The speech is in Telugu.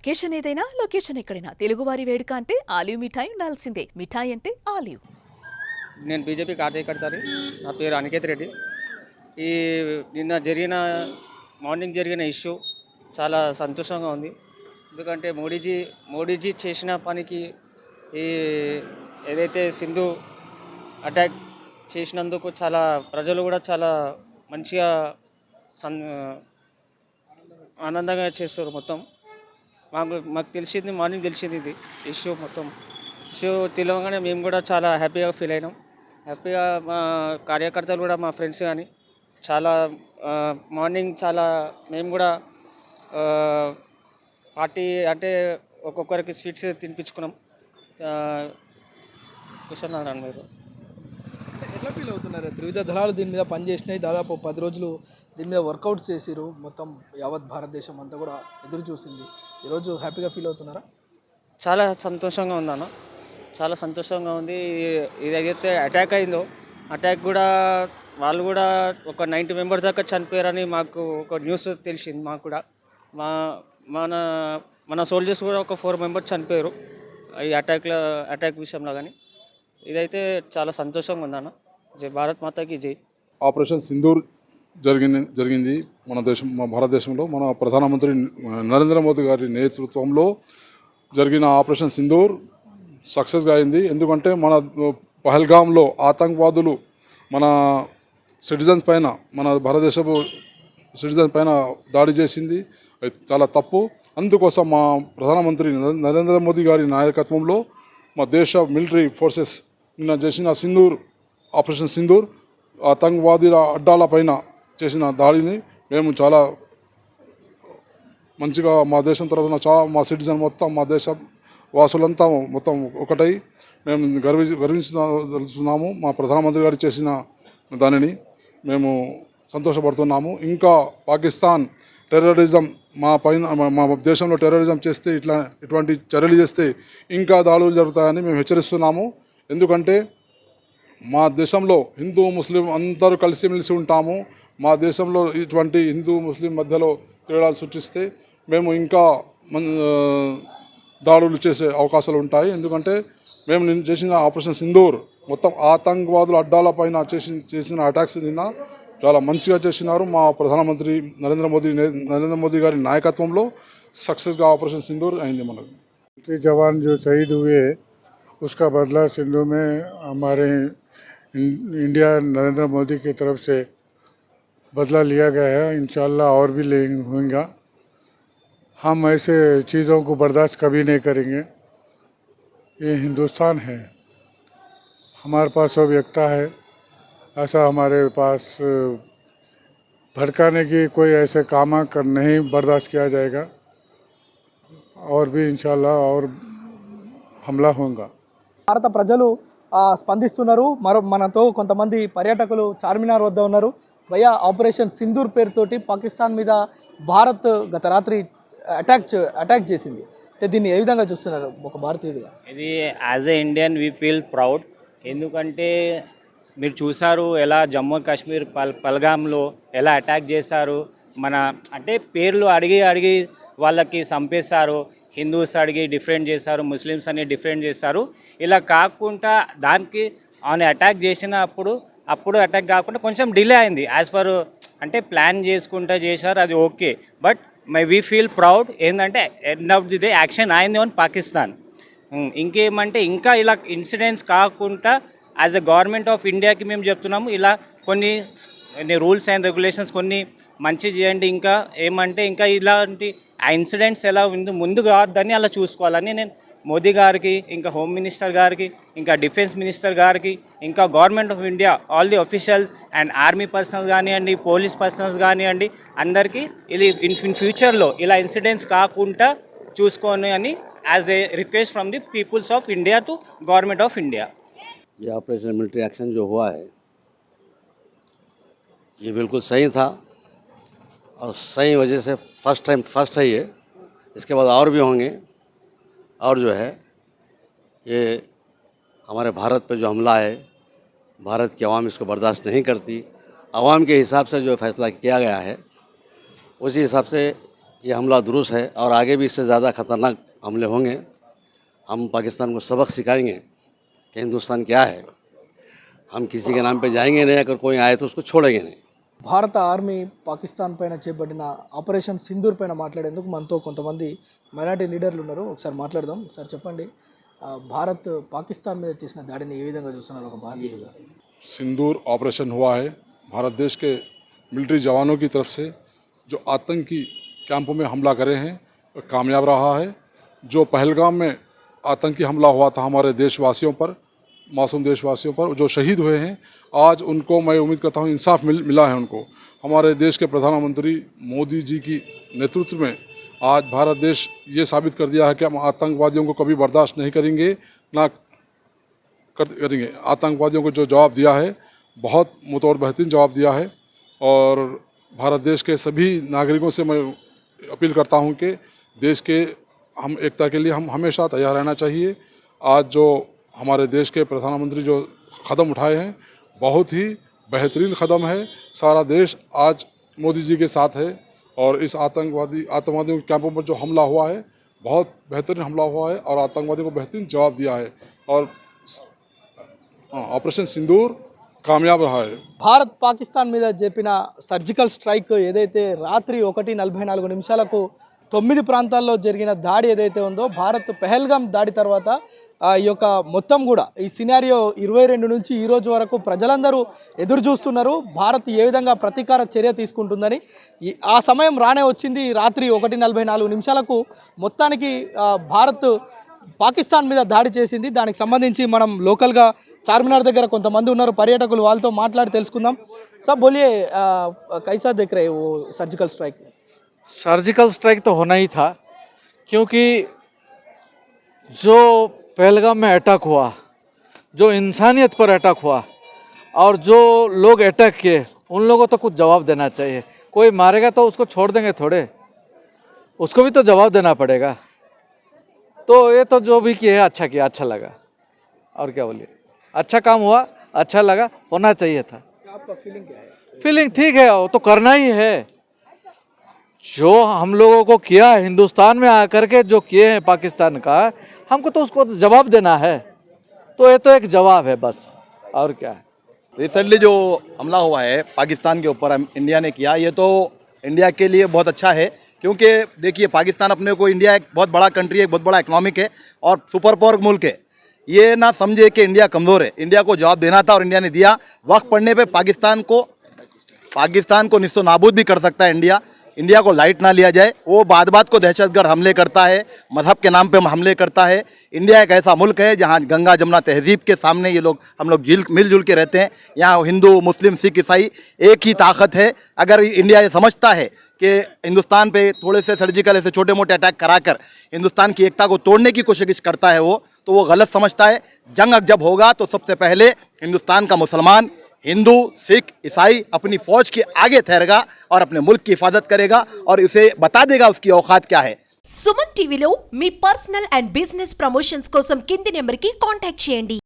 అకేషన్ ఏదైనా లొకేషన్ ఎక్కడైనా తెలుగువారి వేడుక అంటే ఆలివ్ మిఠాయి ఉండాల్సిందే. మిఠాయి అంటే ఆలివ్. నేను బీజేపీ కార్యకర్తని. నా పేరు అనికేత్ రెడ్డి. ఈ నిన్న మార్నింగ్ జరిగిన ఇష్యూ చాలా సంతోషంగా ఉంది. ఎందుకంటే మోడీజీ చేసిన పనికి ఈ ఏదైతే సింధు అటాక్ చేసినందుకు చాలా ప్రజలు కూడా చాలా మంచిగా ఆనందంగా చేస్తారు. మొత్తం మాకు తెలిసింది, మార్నింగ్ తెలిసింది ఇది ఇష్యూ. ఇష్యూ తెలియగానే మేము కూడా చాలా హ్యాపీగా ఫీల్ అయినాం. హ్యాపీగా మా కార్యకర్తలు కూడా, మా ఫ్రెండ్స్ కానీ చాలా మార్నింగ్ చాలా మేము కూడా పార్టీ అంటే ఒక్కొక్కరికి స్వీట్స్ తినిపించుకున్నాం. క్వశ్చన్ అన్నాను మీరు ఎట్లా ఫీల్ అవుతున్నారు? త్రివిధ దళాలు దీని మీద పనిచేసినాయి. దాదాపు 10 రోజులు దీని మీద వర్కౌట్స్ చేసిరు. మొత్తం యావత్ భారతదేశం అంతా కూడా ఎదురు చూసింది. ఈరోజు హ్యాపీగా ఫీల్ అవుతున్నారా? చాలా సంతోషంగా ఉందన్న, చాలా సంతోషంగా ఉంది. ఏదైతే అటాక్ అయిందో అటాక్ కూడా వాళ్ళు కూడా ఒక 90 మెంబర్స్ దాకా చనిపోయారని మాకు ఒక న్యూస్ తెలిసింది. మాకు కూడా మన సోల్జర్స్ కూడా ఒక 4 మెంబర్స్ చనిపోయారు ఈ అటాక్ విషయంలో. కానీ ఇదైతే చాలా సంతోషంగా ఉందన్న. జై భారత్ మాతాకి జై. ఆపరేషన్ సింధూర్ జరిగింది మన భారతదేశంలో. మన ప్రధానమంత్రి నరేంద్ర మోదీ గారి నేతృత్వంలో జరిగిన ఆపరేషన్ సింధూర్ సక్సెస్గా అయింది. ఎందుకంటే మన పహల్గామ్లో ఆతంకవాదులు మన సిటిజన్స్ పైన, మన భారతదేశపు సిటిజన్స్ పైన దాడి చేసింది. చాలా తప్పు. అందుకోసం మా ప్రధానమంత్రి నరేంద్ర మోదీ గారి నాయకత్వంలో మా దేశ మిలిటరీ ఫోర్సెస్ నిన్న చేసిన ఆపరేషన్ సింధూర్ ఆతంకవాదుల అడ్డాల పైన చేసిన దాడిని మేము చాలా మంచిగా, మా దేశం తరఫున మా సిటిజన్ మొత్తం, మా దేశ వాసులంతా మొత్తం ఒకటై మేము గర్విస్తున్నాము. మా ప్రధానమంత్రి గారు చేసిన దానిని మేము సంతోషపడుతున్నాము. ఇంకా పాకిస్తాన్ టెర్రరిజం మా దేశంలో టెర్రరిజం చేస్తే, ఇటువంటి చర్యలు చేస్తే ఇంకా దాడులు జరుగుతాయని మేము హెచ్చరిస్తున్నాము. ఎందుకంటే మా దేశంలో హిందూ ముస్లిం అందరూ కలిసిమెలిసి ఉంటాము. మా దేశంలో ఇటువంటి హిందూ ముస్లిం మధ్యలో తేడాలు సృష్టిస్తే మేము ఇంకా దాడులు చేసే అవకాశాలు ఉంటాయి. ఎందుకంటే మేము నిన్న చేసిన ఆపరేషన్ సింధూర్ మొత్తం ఆతంకవాదుల అడ్డాల పైన చేసిన అటాక్స్ నిన్న చాలా మంచిగా చేసినారు. మా ప్రధానమంత్రి నరేంద్ర మోదీ గారి నాయకత్వంలో సక్సెస్గా ఆపరేషన్ సింధూర్ అయింది. మనకు जवान जो शहीद हुए उसका बदला सिंधु में हमारे इंडिया नरेंद्र मोदी की तरफ से बदला लिया गया है. इंशाल्लाह और भी होगा. हम ऐसे चीज़ों को बर्दाश्त कभी नहीं करेंगे. ये हिंदुस्तान है, हमारे पास सब एकता है. ऐसा हमारे पास भड़काने की कोई ऐसे काम नहीं बर्दाश्त किया जाएगा. और भी इंशाल्लाह और हमला होगा. భారత ప్రజలు స్పందిస్తున్నారు. మనతో కొంతమంది పర్యాటకులు చార్మినార్ వద్ద ఉన్నారు. భయ్యా, ఆపరేషన్ సింధూర్ పేరుతోటి పాకిస్తాన్ మీద భారత్ గత రాత్రి అటాక్ చేసింది. దీన్ని ఏ విధంగా చూస్తున్నారు ఒక భారతీయుడిగా? ఇది as a Indian we feel proud. ఎందుకంటే మీరు చూసారు ఎలా జమ్మూ కాశ్మీర్ పల్గామ్లో ఎలా అటాక్ చేశారు. అంటే పేర్లు అడిగి వాళ్ళకి చంపేశారు. హిందూస్ అడిగి డిఫరెంట్ చేశారు, ముస్లిమ్స్ అని డిఫరెంట్ చేశారు. ఇలా కాకుండా దానికి అటాక్ చేసినప్పుడు అటాక్ కాకుండా కొంచెం డిలే అయింది. యాజ్ పర్ అంటే ప్లాన్ చేసుకుంటూ చేశారు, అది okay. But we feel proud. ఏంటంటే end of the day action అయింది ఆన్ పాకిస్తాన్. ఇంకేమంటే ఇంకా ఇలా ఇన్సిడెంట్స్ కాకుండా యాజ్ ఎ గవర్నమెంట్ ఆఫ్ ఇండియాకి మేము చెప్తున్నాము, ఇలా కొన్ని రూల్స్ అండ్ రెగ్యులేషన్స్ కొన్ని మంచి చేయండి. ఇంకా ఏమంటే ఇంకా ఇలాంటి ఆ ఇన్సిడెంట్స్ ఎలా ముందు కావద్దని అలా చూసుకోవాలని నేను మోదీ గారికి, ఇంకా హోమ్ మినిస్టర్ గారికి, ఇంకా డిఫెన్స్ మినిస్టర్ గారికి, ఇంకా government of India all the officials and army personals కానివ్వండి, పోలీస్ పర్సనల్స్ కానివ్వండి, అందరికీ ఇది ఇన్ ఫ్యూచర్లో ఇలా ఇన్సిడెంట్స్ కాకుండా చూసుకొని అని as a request from the peoples of India to government of India. ये ऑपरेशन मिलिट्री एक्शन जो हुआ है ये बिल्कुल सही था और सही वजह से फर्स्ट है ये. इसके बाद और भी होंगे. और जो है ये हमारे भारत पे जो हमला है, भारत की आवाम इसको बर्दाश्त नहीं करती. आवाम के हिसाब से जो फैसला किया गया है उसी हिसाब से ये हमला दुरुस्त है और आगे भी इससे ज़्यादा खतरनाक हमले होंगे। हम पाकिस्तान को सबक सिखाएंगे कि हिंदुस्तान क्या है। हम किसी के नाम पे जाएंगे नहीं, अगर कोई आए तो उसको छोड़ेंगे नहीं। భారత ఆర్మీ పాకిస్తాన్ పైన చేపట్టిన ఆపరేషన్ సింధూర్ పైన మాట్లాడేందుకు మనతో కొంతమంది మైనార్టీ లీడర్లు ఉన్నారు. ఒకసారి మాట్లాడదాం. సార్ చెప్పండి, భారత్ పాకిస్తాన్ మీద చేసిన దాడిని ఏ విధంగా చూస్తున్నారు ఒక భారతీయులుగా? सिंदूर ऑपरेशन हुआ है। भारत देश के मिलिट्री जवानों की तरफ से जो आतंकी कैंपों में हमला करे हैं कामयाब रहा है। जो पहलगाम में आतंकी हमला हुआ था हमारे देशवासियों पर, मासूम देशवासियों पर जो शहीद हुए हैं, आज उनको मैं उम्मीद करता हूँ इंसाफ मिला है उनको। हमारे देश के प्रधानमंत्री मोदी जी की नेतृत्व में आज भारत देश ये साबित कर दिया है कि हम आतंकवादियों को कभी बर्दाश्त नहीं करेंगे, ना करेंगे। आतंकवादियों को जो जवाब दिया है बहुत मुतौर बेहतरीन जवाब दिया है। और भारत देश के सभी नागरिकों से मैं अपील करता हूँ कि देश के हम एकता के लिए हम हमेशा तैयार रहना चाहिए। आज जो हमारे देश के प्रधानमंत्री जो कदम उठाए हैं बहुत ही बेहतरीन कदम है। सारा देश आज मोदी जी के साथ है और इस आतंकवादियों के कैंपों पर जो हमला हुआ है बहुत बेहतरीन हमला हुआ है और आतंकवादियों को बेहतरीन जवाब दिया है और ऑपरेशन सिंदूर కామయాబ్ రహా హై। భారత్ పాకిస్తాన్ మీద జరిపిన సర్జికల్ స్ట్రైక్ ఏదైతే రాత్రి 1:44 నిమిషాలకు 9 ప్రాంతాల్లో జరిగిన దాడి ఏదైతే ఉందో, భారత్ పెహల్గాం దాడి తర్వాత ఈ యొక్క మొత్తం కూడా ఈ సినారియో 22 నుంచి ఈ రోజు వరకు ప్రజలందరూ ఎదురు చూస్తున్నారు భారత్ ఏ విధంగా ప్రతీకార చర్య తీసుకుంటుందని. ఆ సమయం రానే వచ్చింది. రాత్రి 1:44 నిమిషాలకు మొత్తానికి భారత్ పాకిస్తాన్ మీద దాడి చేసింది. దానికి సంబంధించి మనం లోకల్గా చార్మినార్ దగ్గర కొంతమంది ఉన్నారు పర్యాటకులు, వాళ్ళతో మాట్లాడి తెలుసుకుందాం. సార్ बोलिए, कैसा देख रहे हो सर्जिकल स्ट्राइक? सर्जिकल स्ट्राइक तो होना ही था, क्योंकि जो पहलगाम में अटैक हुआ, जो इंसानियत पर अटैक हुआ और जो लोग अटैक किए उन लोगों तो कुछ जवाब देना चाहिए। कोई मारेगा तो उसको छोड़ देंगे थोड़े, उसको भी तो जवाब देना पड़ेगा। तो ये तो जो भी किया है अच्छा किया, अच्छा लगा। और क्या बोलिए, अच्छा काम हुआ, अच्छा लगा, होना चाहिए था। आपका फीलिंग क्या है? फीलिंग ठीक है, वो तो करना ही है। जो हम लोगों को किया है हिंदुस्तान में आकर के जो किए हैं पाकिस्तान का, हमको तो उसको जवाब देना है। तो ये तो एक जवाब है बस, और क्या है। रिसेंटली जो हमला हुआ है पाकिस्तान के ऊपर इंडिया ने किया, ये तो इंडिया के लिए बहुत अच्छा है। क्योंकि देखिए पाकिस्तान अपने को, इंडिया एक बहुत बड़ा कंट्री है, बहुत बड़ा इकोनॉमिक है और सुपर पावर मुल्क है। ये ना समझे कि इंडिया कमज़ोर है। इंडिया को जवाब देना था और इंडिया ने दिया। वक्त पड़ने पे पाकिस्तान को निस्तो नाबूद भी कर सकता है इंडिया को लाइट ना लिया जाए। वो बात को दहशतगर्द हमले करता है, मजहब के नाम पे हमले करता है। इंडिया एक ऐसा मुल्क है जहाँ गंगा जमुना तहजीब के सामने हम लोग मिलजुल के रहते हैं। यहाँ हिंदू मुस्लिम सिख ईसाई एक ही ताकत है। अगर इंडिया ये समझता है कि हिंदुस्तान पे थोड़े से सर्जिकल ऐसे छोटे मोटे अटैक कराकर हिंदुस्तान की एकता को तोड़ने की कोशिश करता है तो वो गलत समझता है। जंग जब होगा तो सबसे पहले हिंदुस्तान का मुसलमान, हिंदू, सिख, ईसाई अपनी फौज के आगे ठहरेगा और अपने मुल्क की हिफाजत करेगा और उसे बता देगा उसकी औकात क्या है। సుమన్ టీవీలో మీ పర్సనల్ అండ్ బిజినెస్ ప్రమోషన్స్ కోసం కింది నెంబర్కి కాంటాక్ట్ చేయండి.